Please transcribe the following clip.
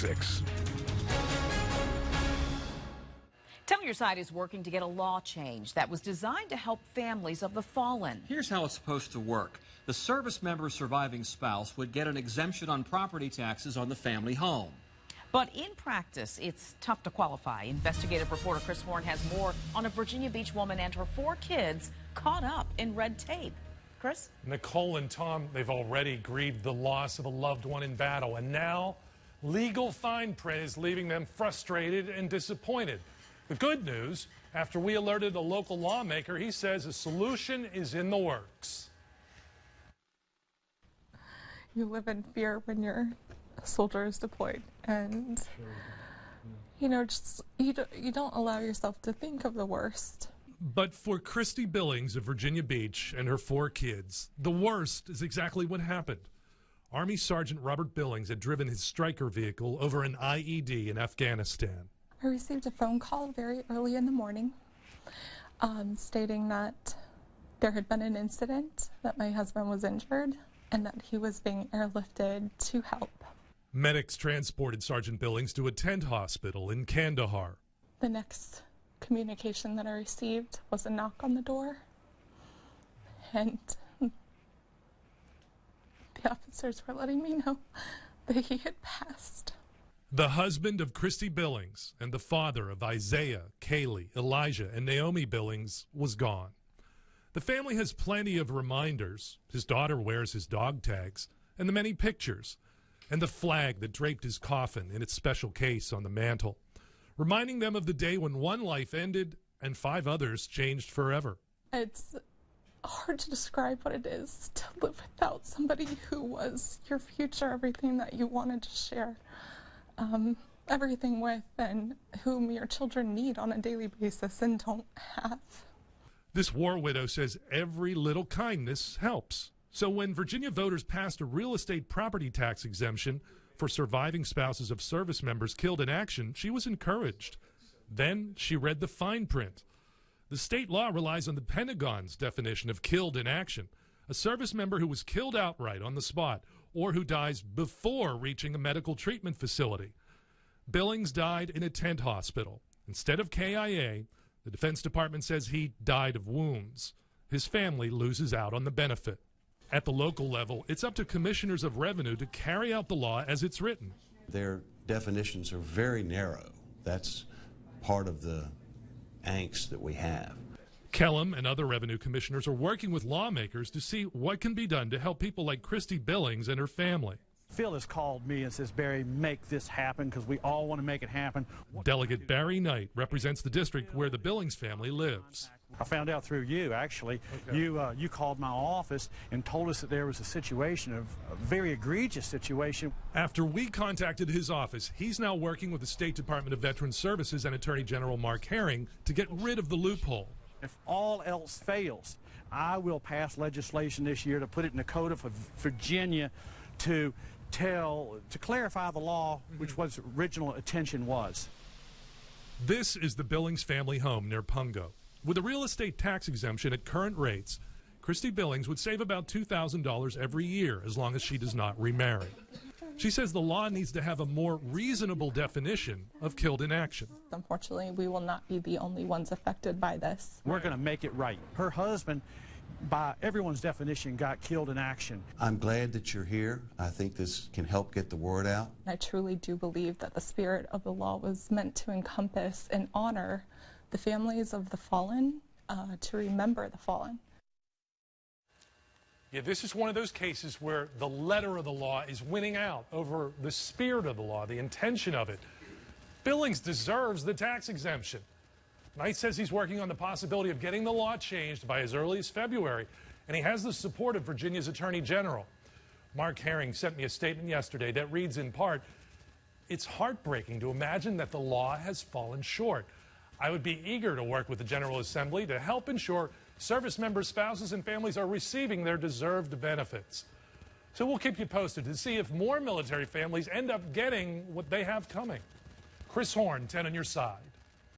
6. Tell Your Side is working to get a law change that was designed to help families of the fallen. Here's how it's supposed to work. The service member's surviving spouse would get an exemption on property taxes on the family home. But in practice, it's tough to qualify. Investigative reporter Chris Horn has more on a Virginia Beach woman and her 4 kids caught up in red tape. Chris? Nicole and Tom, they've already grieved the loss of a loved one in battle, and now legal fine print is leaving them frustrated and disappointed. The good news, after we alerted a local lawmaker, he says a solution is in the works. You live in fear when your soldier is deployed, and you know, just you don't allow yourself to think of the worst. But for Christy Billings of Virginia Beach and her 4 kids, the worst is exactly what happened. Army Sergeant Robert Billings had driven his Stryker vehicle over an IED in Afghanistan. I received a phone call very early in the morning stating that there had been an incident, that my husband was injured, and that he was being airlifted to help. Medics transported Sergeant Billings to a tent hospital in Kandahar. The next communication that I received was a knock on the door, and the officers were letting me know that he had passed. The husband of Christy Billings and the father of Isaiah, Kaylee, Elijah, and Naomi Billings was gone. The family has plenty of reminders. His daughter wears his dog tags, and the many pictures, and the flag that draped his coffin in its special case on the mantle, reminding them of the day when one life ended and 5 others changed forever. It's hard to describe what it is to live without somebody who was your future, everything that you wanted to share. Everything with, and whom your children need on a daily basis and don't have. This war widow says every little kindness helps. So when Virginia voters passed a real estate property tax exemption for surviving spouses of service members killed in action, she was encouraged. Then she read the fine print. The state law relies on the Pentagon's definition of killed in action, a service member who was killed outright on the spot or who dies before reaching a medical treatment facility. Billings died in a tent hospital. Instead of KIA, the Defense Department says he died of wounds. His family loses out on the benefit. At the local level, it's up to commissioners of revenue to carry out the law as it's written. Their definitions are very narrow. That's part of the angst that we have. Kellum and other revenue commissioners are working with lawmakers to see what can be done to help people like Christy Billings and her family. Phil has called me and says, Barry, make this happen, because we all want to make it happen. Delegate Barry Knight represents the district where the Billings family lives. I found out through you, actually. Okay. You called my office and told us that there was a situation, a very egregious situation. After we contacted his office, he's now working with the State Department of Veterans Services and Attorney General Mark Herring to get rid of the loophole. If all else fails, I will pass legislation this year to put it in the Code of Virginia to clarify the law, which was original intention was. This is the Billings family home near Pungo. With a real estate tax exemption at current rates, Christy Billings would save about $2,000 every year as long as she does not remarry. She says the law needs to have a more reasonable definition of killed in action. Unfortunately, we will not be the only ones affected by this. We're going to make it right. Her husband, by everyone's definition, got killed in action. I'm glad that you're here. I think this can help get the word out. I truly do believe that the spirit of the law was meant to encompass and honor the families of the fallen, to remember the fallen. Yeah, this is one of those cases where the letter of the law is winning out over the spirit of the law, the intention of it. Billings deserves the tax exemption. Knight says he's working on the possibility of getting the law changed by as early as February, and he has the support of Virginia's Attorney General. Mark Herring sent me a statement yesterday that reads in part, "It's heartbreaking to imagine that the law has fallen short. I would be eager to work with the General Assembly to help ensure service members' spouses and families are receiving their deserved benefits." So we'll keep you posted to see if more military families end up getting what they have coming. Chris Horn, 10 on your side.